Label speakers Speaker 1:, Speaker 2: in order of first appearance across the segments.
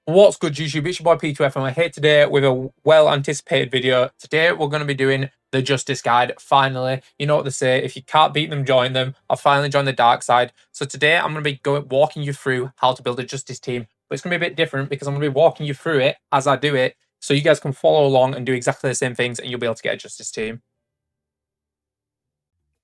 Speaker 1: What's good, YouTube? It's your boy P2F, and we're here today with a well-anticipated video. Today, we're going to be doing the Justice Guide, finally. You know what they say, if you can't beat them, join them. I've finally joined the dark side. So today, I'm going to be walking you through how to build a Justice team. But it's going to be a bit different because I'm going to be walking you through it as I do it, so you guys can follow along and do exactly the same things, and you'll be able to get a Justice team.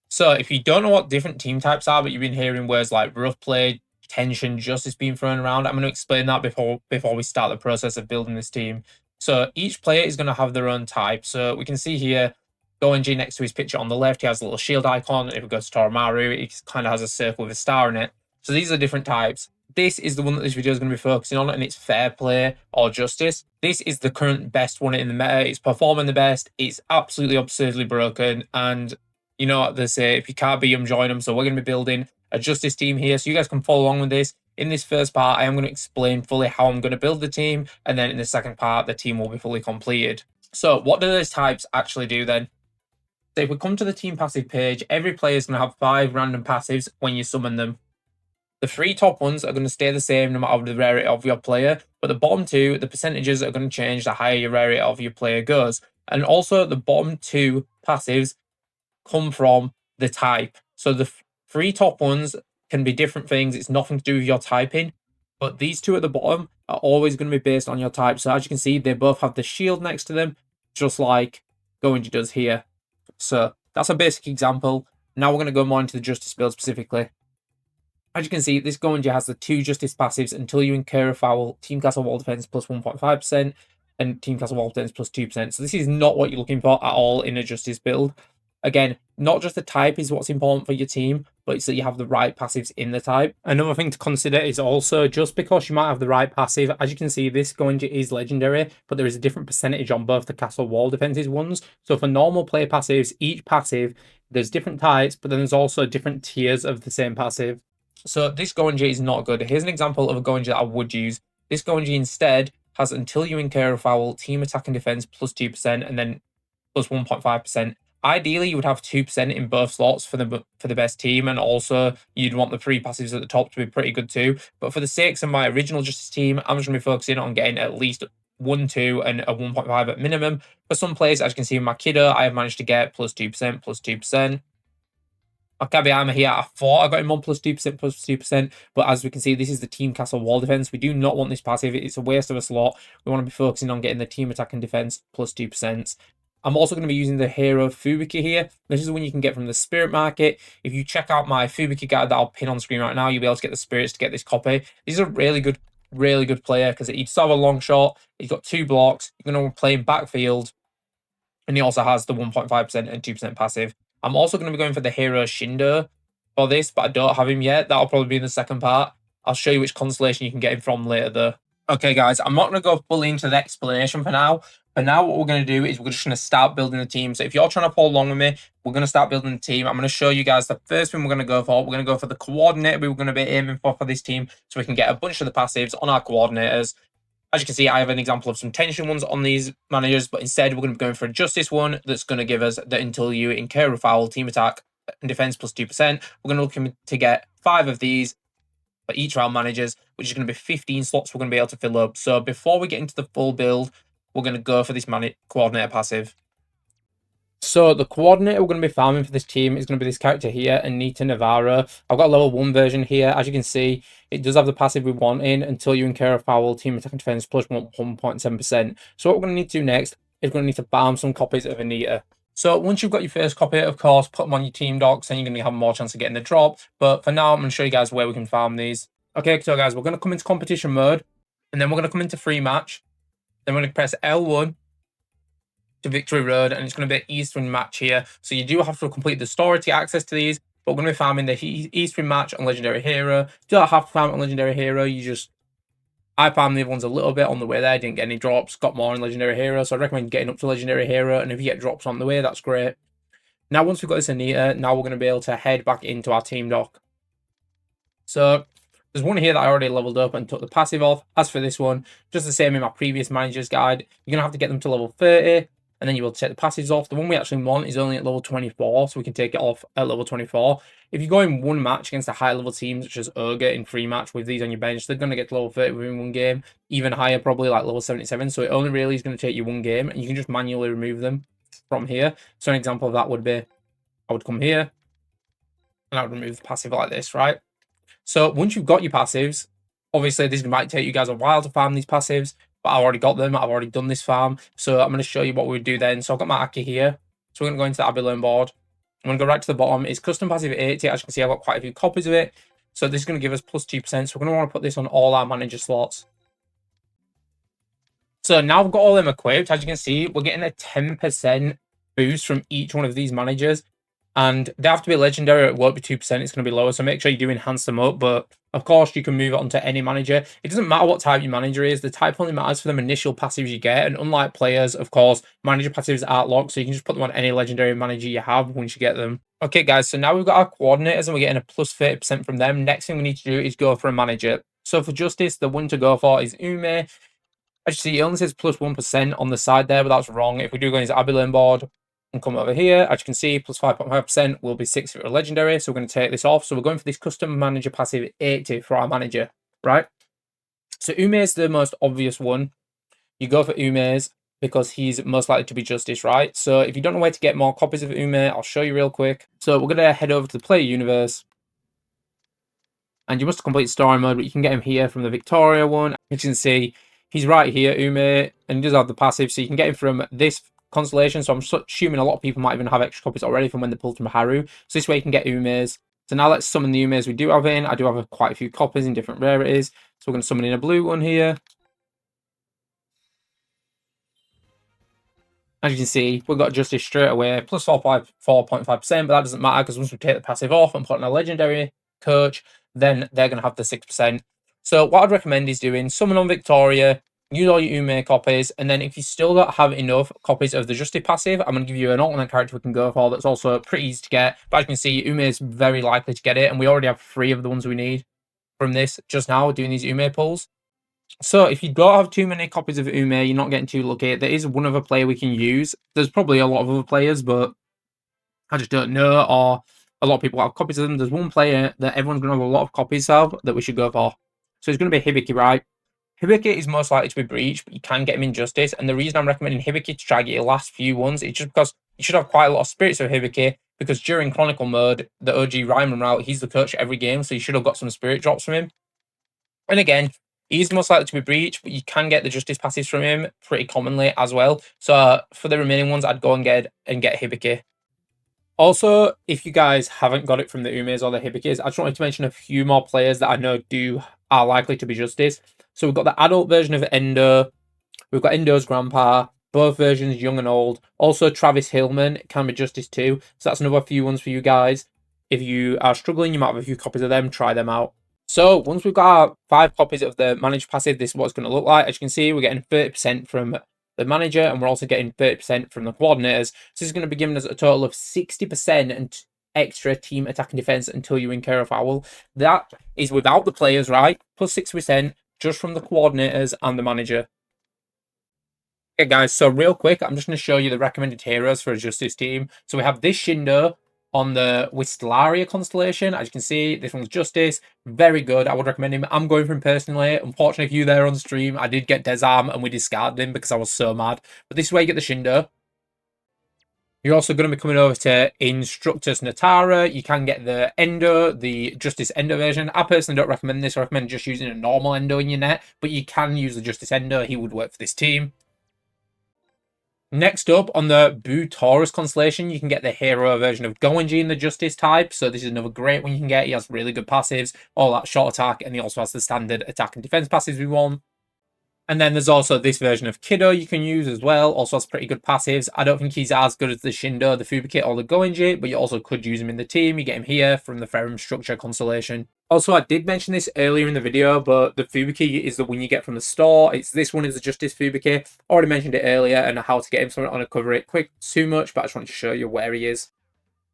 Speaker 1: So if you don't know what different team types are, but you've been hearing words like rough play, tension, justice being thrown around, I'm going to explain that before we start the process of building this team. So each player is going to have their own type. So we can see here, Goenji next to his picture on the left, he has a little shield icon. If we go to Toromaru, it kind of has a circle with a star in it. So these are different types. This is the one that this video is going to be focusing on, and it's fair play or justice. This is the current best one in the meta. It's performing the best. It's absolutely absurdly broken, and you know what they say, if you can't beat them, join them. So we're going to be building a Justice team here, so you guys can follow along with this. In this first part, I am going to explain fully how I'm going to build the team, and then in the second part, the team will be fully completed. So what do those types actually do then? So if we come to the team passive page, every player is going to have 5 random passives when you summon them. The 3 top ones are going to stay the same no matter the rarity of your player, but the bottom 2, the percentages are going to change the higher your rarity of your player goes. And also the bottom 2 passives come from the type. So the 3 top ones can be different things. It's nothing to do with your typing, but these 2 at the bottom are always going to be based on your type. So as you can see, they both have the shield next to them, just like Goenji does here. So that's a basic example. Now we're going to go more into the Justice build specifically. As you can see, this Goenji has the 2 Justice passives until you incur a foul, Team Castle Wall Defense plus 1.5%, and Team Castle Wall Defense plus 2%. So this is not what you're looking for at all in a Justice build. Again, not just the type is what's important for your team, but it's that you have the right passives in the type. Another thing to consider is also, just because you might have the right passive, as you can see, this Goenji is legendary, but there is a different percentage on both the Castle Wall Defenses ones. So for normal play passives, each passive, there's different types, but then there's also different tiers of the same passive. So this Goenji is not good. Here's an example of a Goenji that I would use. This Goenji instead has until you incur a foul, team attack and defense plus 2%, and then plus 1.5%. Ideally, you would have 2% in both slots for the best team, and also you'd want the 3 passives at the top to be pretty good too. But for the sakes of my original Justice team, I'm just going to be focusing on getting at least 1, 2, and a 1.5 at minimum. For some players, as you can see in my Kiddo, I have managed to get plus 2%, plus 2%. Kabiyama here, I thought I got him on plus 2%, plus 2%, but as we can see, this is the Team Castle Wall Defense. We do not want this passive. It's a waste of a slot. We want to be focusing on getting the Team Attack and Defense plus 2%. I'm also going to be using the hero Fubuki here. This is one you can get from the Spirit Market. If you check out my Fubuki guide that I'll pin on screen right now, you'll be able to get the spirits to get this copy. This is a really good player because he's sort of a long shot. He's got 2 blocks. You're going to play him backfield. And he also has the 1.5% and 2% passive. I'm also going to be going for the hero Shindo for this, but I don't have him yet. That'll probably be in the second part. I'll show you which constellation you can get him from later though. Okay, guys, I'm not going to go fully into the explanation for now. For now, what we're going to do is we're just going to start building the team. So if you're trying to follow along with me, we're going to start building the team. I'm going to show you guys the first thing we're going to go for. We're going to go for the coordinator we were going to be aiming for this team, so we can get a bunch of the passives on our coordinators. As you can see, I have an example of some tension ones on these managers, but instead we're going to be going for a justice one that's going to give us the until you incur a foul, team attack and defense plus 2%. We're going to look to get 5 of these for each of our managers, which is going to be 15 slots we're going to be able to fill up. So before we get into the full build, we're going to go for this coordinator passive. So the coordinator we're going to be farming for this team is going to be this character here, Anita Navarro. I've got a level 1 version here. As you can see, it does have the passive we want in until you incur a foul, team attack and defense plus 1.7%. So what we're going to need to do next is we're going to need to farm some copies of Anita. So once you've got your first copy, of course, put them on your team docs, and you're going to have more chance of getting the drop. But for now, I'm going to show you guys where we can farm these. Okay, so guys, we're going to come into competition mode, and then we're going to come into free match. Then we're going to press L1 to Victory Road, and it's going to be an Eastwind match here. So you do have to complete the story to get access to these, but we're going to be farming the Eastwind match on Legendary Hero. You don't have to farm on Legendary Hero, I farmed the other ones a little bit on the way there, didn't get any drops, got more on Legendary Hero, so I recommend getting up to Legendary Hero, and if you get drops on the way, that's great. Now once we've got this Anita, now we're going to be able to head back into our team dock. So there's one here that I already leveled up and took the passive off. As for this one, just the same in my previous manager's guide, you're going to have to get them to level 30. and then you will take the passives off. The one we actually want is only at level 24, so we can take it off at level 24. If you go in one match against a high level team such as Ogre in free match with these on your bench, they're going to get to level 30 within one game, even higher probably like level 77. So it only really is going to take you one game, and you can just manually remove them from here. So an example of that would be, I would come here and I would remove the passive like this, right? So once you've got your passives, obviously this might take you guys a while to farm these passives, but I've already got them. I've already done this farm. So I'm going to show you what we would do then. So I've got my Aki here. So we're going to go into the Abbey Learn board. I'm going to go right to the bottom. It's custom passive 80. As you can see, I've got quite a few copies of it. So this is going to give us plus 2%. So we're going to want to put this on all our manager slots. So now I've got all them equipped. As you can see, we're getting a 10% boost from each one of these managers. And they have to be legendary, it won't be 2%, it's going to be lower. So make sure you do enhance them up. But of course, you can move it onto any manager. It doesn't matter what type your manager is. The type only matters for them initial passives you get. And unlike players, of course, manager passives aren't locked. So you can just put them on any legendary manager you have once you get them. Okay, guys, so now we've got our coordinators and we're getting a plus 30% from them. Next thing we need to do is go for a manager. So for Justice, the one to go for is Ume. As you see, it only says plus 1% on the side there, but that's wrong. If we do go into Abbey Learn board, and come over here, as you can see, plus 5.5% will be 6 for a legendary. So we're going to take this off. So we're going for this custom manager passive 80 for our manager, right? So Ume is the most obvious one. You go for Ume's because he's most likely to be Justice, right? So if you don't know where to get more copies of Ume, I'll show you real quick. So we're going to head over to the player universe. And you must complete story mode, but you can get him here from the Victoria one. As you can see, he's right here, Ume, and he does have the passive. So you can get him from this constellation. So I'm assuming a lot of people might even have extra copies already from when they pulled from Haru. So this way you can get Umes. So now let's summon the Umes we do have in. I do have quite a few copies in different rarities. So we're going to summon in a blue one here. As you can see, we've got Justice straight away, plus 4.5%, but that doesn't matter because once we take the passive off and put in a legendary coach, then they're going to have the 6%. So what I'd recommend is doing summon on Victoria, use all your Ume copies, and then if you still don't have enough copies of the Justice passive, I'm going to give you an alternate character we can go for that's also pretty easy to get. But as you can see, Ume is very likely to get it, and we already have 3 of the ones we need from this just now, doing these Ume pulls. So if you don't have too many copies of Ume, you're not getting too lucky. There is one other player we can use. There's probably a lot of other players, but I just don't know, or a lot of people have copies of them. There's one player that everyone's going to have a lot of copies of that we should go for. So it's going to be Hibiki, right? Hibiki is most likely to be Breach, but you can get him in Justice. And the reason I'm recommending Hibiki to try get your last few ones is just because you should have quite a lot of spirits of Hibiki, because during Chronicle mode, the OG Ryman route, he's the coach every game, so you should have got some spirit drops from him. And again, he's most likely to be Breach, but you can get the Justice passes from him pretty commonly as well. So for the remaining ones, I'd go and get Hibiki. Also, if you guys haven't got it from the Umes or the Hibikis, I just wanted to mention a few more players that I know are likely to be Justice. So we've got the adult version of Endo. We've got Endo's grandpa. Both versions, young and old. Also, Travis Hillman can be Justice too. So that's another few ones for you guys. If you are struggling, you might have a few copies of them. Try them out. So once we've got our 5 copies of the Manager passive, this is what it's going to look like. As you can see, we're getting 30% from the Manager, and we're also getting 30% from the Coordinators. So this is going to be giving us a total of 60% and extra team attack and defense until you incur a foul. That is without the players, right? Plus 6% just from the Coordinators and the Manager. Okay, guys, so real quick, I'm just going to show you the recommended heroes for a Justice team. So we have this Shindo on the Wistellaria constellation. As you can see, this one's Justice. Very good. I would recommend him. I'm going for him personally. Unfortunately, if you there on stream, I did get Desarm and we discarded him because I was so mad. But this is where you get the Shindo. You're also going to be coming over to Instructus Natara. You can get the Endo, the Justice Endo version. I personally don't recommend this. I recommend just using a normal Endo in your net. But you can use the Justice Endo. He would work for this team. Next up, on the Boo Taurus constellation, you can get the hero version of Goenji in the Justice type. So this is another great one you can get. He has really good passives, all that short attack, and he also has the standard attack and defense passives we want. And then there's also this version of Kiddo you can use as well. Also has pretty good passives. I don't think he's as good as the Shindo, the Fubikit, or the Goenji, but you also could use him in the team. You get him here from the Ferrum Structure constellation. Also, I did mention this earlier in the video, but the Fubiki is the one you get from the store. It's this one is the Justice Fubiki. Already mentioned it earlier and how to get him, so I'm not going to cover it quick too much, but I just wanted to show you where he is.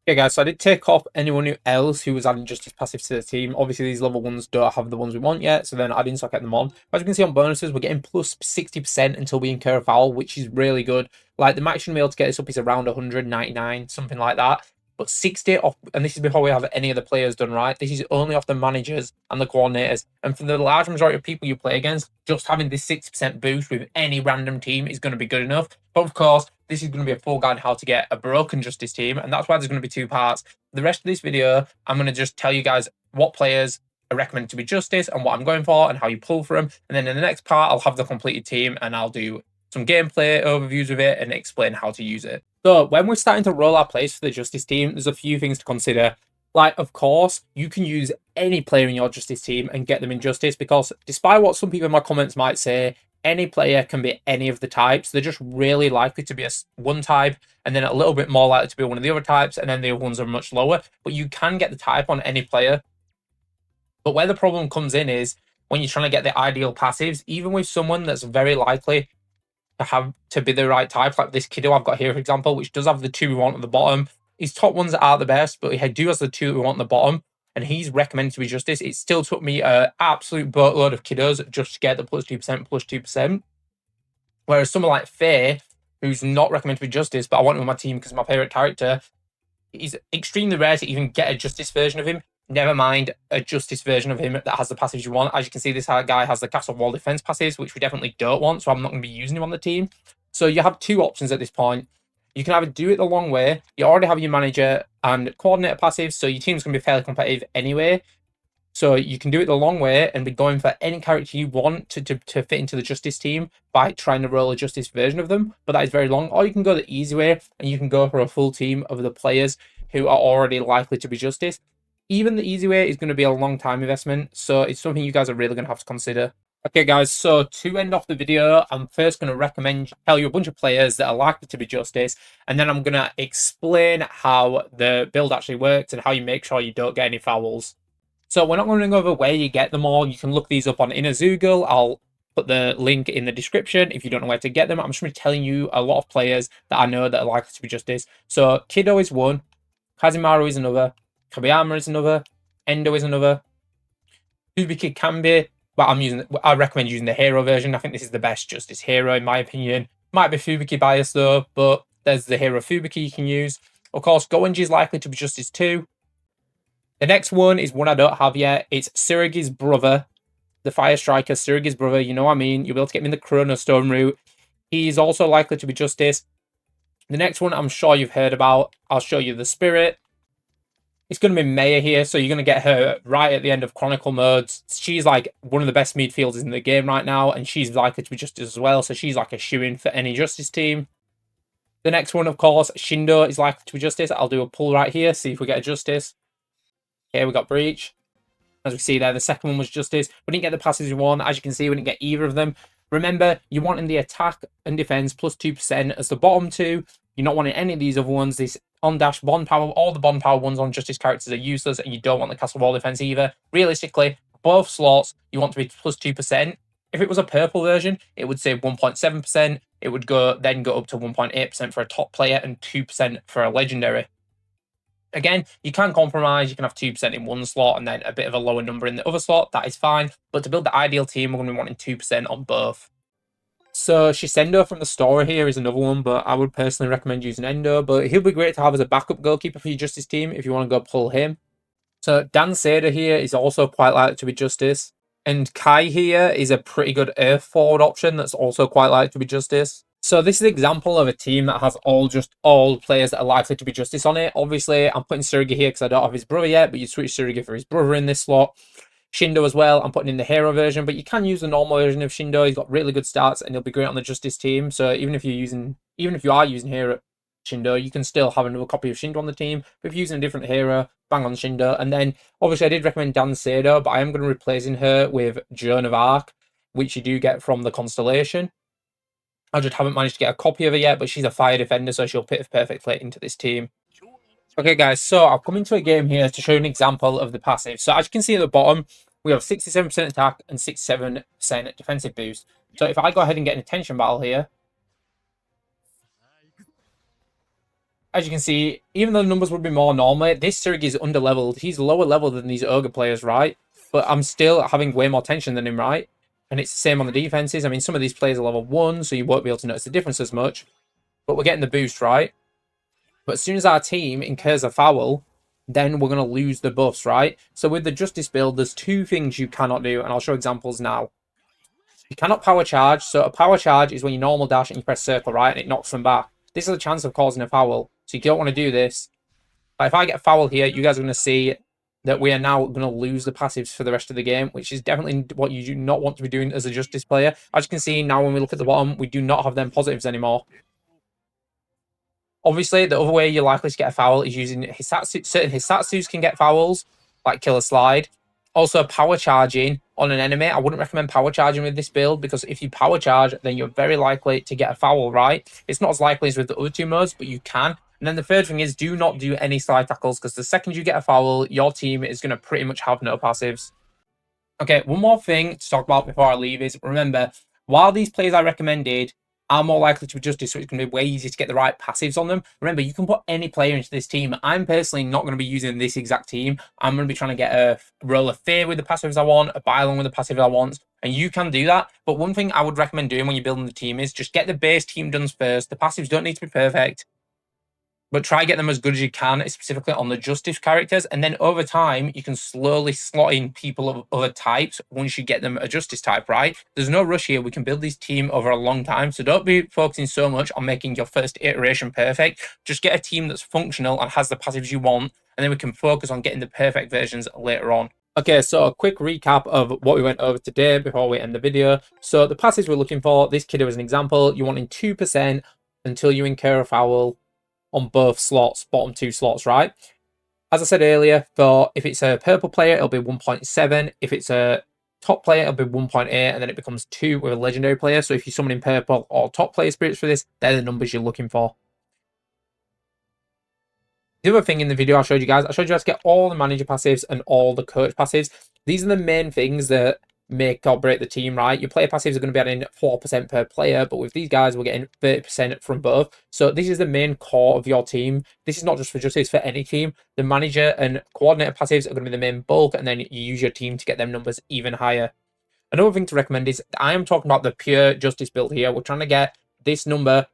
Speaker 1: Okay, guys, so I did take off anyone else who was adding Justice passive to the team. Obviously, these level ones don't have the ones we want yet, so then I didn't, so I kept them on. As you can see on bonuses, we're getting plus 60% until we incur a foul, which is really good. Like, the max you're able to get this up is around 199, something like that. But 60 off, and this is before we have any of the players done right. This is only off the managers and the coordinators. And for the large majority of people you play against, just having this 60% boost with any random team is going to be good enough. But of course, this is going to be a full guide how to get a broken Justice team, and that's why there's going to be two parts. The rest of this video, I'm going to just tell you guys what players are recommended to be Justice and what I'm going for and how you pull for them. And then in the next part, I'll have the completed team and I'll do some gameplay overviews of it and explain how to use it. So when we're starting to roll our plays for the Justice team, there's a few things to consider. Like, of course, you can use any player in your Justice team and get them in Justice, because despite what some people in my comments might say, any player can be any of the types. They're just really likely to be one type, and then a little bit more likely to be one of the other types, and then the other ones are much lower. But you can get the type on any player. But where the problem comes in is when you're trying to get the ideal passives, even with someone that's very likely to have to be the right type, like this Kiddo I've got here, for example, which does have the two we want at the bottom. His top ones are the best, but he do has the two we want at the bottom, and he's recommended to be Justice. It still took me an absolute boatload of kiddos just to get the plus 2%, plus 2%. Whereas someone like Faye, who's not recommended to be Justice, but I want him on my team because my favorite character, is extremely rare to even get a Justice version of him. Never mind a Justice version of him that has the passives you want. As you can see, this guy has the Castle Wall Defense passives, which we definitely don't want, so I'm not going to be using him on the team. So you have two options at this point. You can either do it the long way. You already have your manager and coordinator passives, so your team's going to be fairly competitive anyway. So you can do it the long way and be going for any character you want to fit into the Justice team by trying to roll a Justice version of them. But that is very long. Or you can go the easy way and you can go for a full team of the players who are already likely to be Justice. Even the easy way is going to be a long time investment. So it's something you guys are really going to have to consider. Okay, guys, so to end off the video, I'm first going to tell you a bunch of players that are likely to be Justice, and then I'm going to explain how the build actually works and how you make sure you don't get any fouls. So we're not going to go over where you get them all. You can look these up on Innerzoogle. I'll put the link in the description if you don't know where to get them. I'm just going to be telling you a lot of players that I know that are likely to be Justice. So Kiddo is one, Kazimaru is another, Kabiyama is another, Endo is another, Hibiki can be, but I recommend using the hero version. I think this is the best Justice hero in my opinion. Might be Fubiki biased though, but there's the hero Fubiki you can use. Of course, Goenji is likely to be Justice too. The next one is one I don't have yet. It's Tsurugi's brother, the Fire Striker, Tsurugi's brother. You know what I mean? You'll be able to get him in the Chrono Stone route. He's also likely to be Justice. The next one I'm sure you've heard about. I'll show you the Spirit. It's going to be Maya here, so you're going to get her right at the end of Chronicle modes. She's like one of the best midfielders in the game right now, and she's likely to be Justice as well, so she's like a shoo-in for any Justice team. The next one, of course, Shindo is likely to be Justice. I'll do a pull right here, see if we get a Justice. Okay, we got Breach. As we see there, the second one was Justice. We didn't get the passes we want. As you can see, we didn't get either of them. Remember, you're wanting the attack and defense plus 2% as the bottom two. You're not wanting any of these other ones. This on-dash bond power, all the bond power ones on Justice characters are useless, and you don't want the Castle Wall defense either. Realistically, both slots, you want to be plus 2%. If it was a purple version, it would say 1.7%. It would then go up to 1.8% for a top player and 2% for a legendary. Again, you can compromise. You can have 2% in one slot and then a bit of a lower number in the other slot. That is fine. But to build the ideal team, we're going to be wanting 2% on both. So Shisendo from the store here is another one, but I would personally recommend using Endo. But he'll be great to have as a backup goalkeeper for your Justice team if you want to go pull him. So Dan Seda here is also quite likely to be Justice. And Kai here is a pretty good earth forward option that's also quite likely to be Justice. So this is an example of a team that has all players that are likely to be Justice on it. Obviously, I'm putting Tsurugi here because I don't have his brother yet, but you switch Tsurugi for his brother in this slot. Shindo as well, I'm putting in the hero version, but you can use the normal version of Shindo. He's got really good stats and he'll be great on the Justice team. So even if you are using hero Shindo, you can still have another copy of Shindo on the team. But if you're using a different hero, bang on Shindo. And then obviously I did recommend Dan Seda, but I am going to be replacing her with Joan of Arc, which you do get from the Constellation. I just haven't managed to get a copy of her yet, but she's a fire defender, so she'll fit perfectly into this team. Okay, guys, so I've come into a game here to show you an example of the passive. So as you can see at the bottom, we have 67% attack and 67% defensive boost. So if I go ahead and get an attention battle here, as you can see, even though the numbers would be more normally, this Sirig is under-leveled. He's lower level than these Ogre players, right? But I'm still having way more tension than him, right? And it's the same on the defenses. I mean, some of these players are level 1, so you won't be able to notice the difference as much. But we're getting the boost, right? But as soon as our team incurs a foul, then we're going to lose the buffs, right? So with the Justice build, there's two things you cannot do, and I'll show examples now. You cannot power charge. So a power charge is when you normal dash and you press circle, right? And it knocks them back. This is a chance of causing a foul. So you don't want to do this. But if I get a foul here, you guys are going to see that we are now going to lose the passives for the rest of the game, which is definitely what you do not want to be doing as a Justice player. As you can see now, when we look at the bottom, we do not have them positives anymore. Obviously, the other way you're likely to get a foul is using Hisatsu. Certain Hisatsus can get fouls, like Killer Slide. Also, power charging on an enemy. I wouldn't recommend power charging with this build, because if you power charge, then you're very likely to get a foul, right? It's not as likely as with the other two modes, but you can. And then the third thing is, do not do any slide tackles, because the second you get a foul, your team is going to pretty much have no passives. Okay, one more thing to talk about before I leave is, remember, while these plays I recommended are more likely to be Justice, so it's going to be way easier to get the right passives on them. Remember, you can put any player into this team. I'm personally not going to be using this exact team. I'm going to be trying to get a Roll of Fear with the passives I want, a Bylon with the passive I want, and you can do that. But one thing I would recommend doing when you're building the team is just get the base team done first. The passives don't need to be perfect, but try get them as good as you can, specifically on the Justice characters. And then over time, you can slowly slot in people of other types once you get them a Justice type, right? There's no rush here. We can build this team over a long time. So don't be focusing so much on making your first iteration perfect. Just get a team that's functional and has the passives you want. And then we can focus on getting the perfect versions later on. Okay, so a quick recap of what we went over today before we end the video. So the passives we're looking for, this kiddo is an example. You're wanting 2% until you incur a foul on both slots, bottom two slots, right? As I said earlier, if it's a purple player, it'll be 1.7. If it's a top player, it'll be 1.8, and then it becomes 2 with a legendary player. So if you summon in purple or top player spirits for this, they're the numbers you're looking for. The other thing in the video I showed you guys how to get all the manager passives and all the coach passives. These are the main things that make or break the team, right? Your player passives are going to be adding 4% per player, but with these guys, we're getting 30% from both. So this is the main core of your team. This is not just for Justice, for any team. The manager and coordinator passives are going to be the main bulk, and then you use your team to get them numbers even higher. Another thing to recommend is, I am talking about the pure Justice build here. We're trying to get this number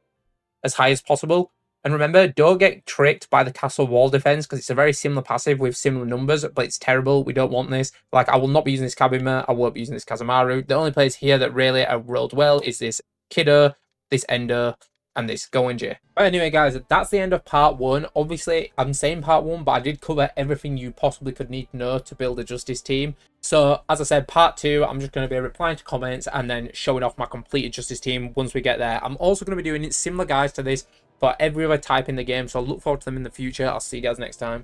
Speaker 1: as high as possible. And remember, don't get tricked by the castle wall defense, because it's a very similar passive with similar numbers, but it's terrible. We don't want this. Like, I will not be using this Kabima. I won't be using this Kazamaru. The only players here that really are rolled well is this Kiddo, this Endo, and this Goenji. But anyway, guys, that's the end of part 1. Obviously, I'm saying part 1, but I did cover everything you possibly could need to know to build a Justice team. So, as I said, part 2, I'm just going to be replying to comments and then showing off my completed Justice team once we get there. I'm also going to be doing similar guides to this for every other type in the game, so I look forward to them in the future. I'll see you guys next time.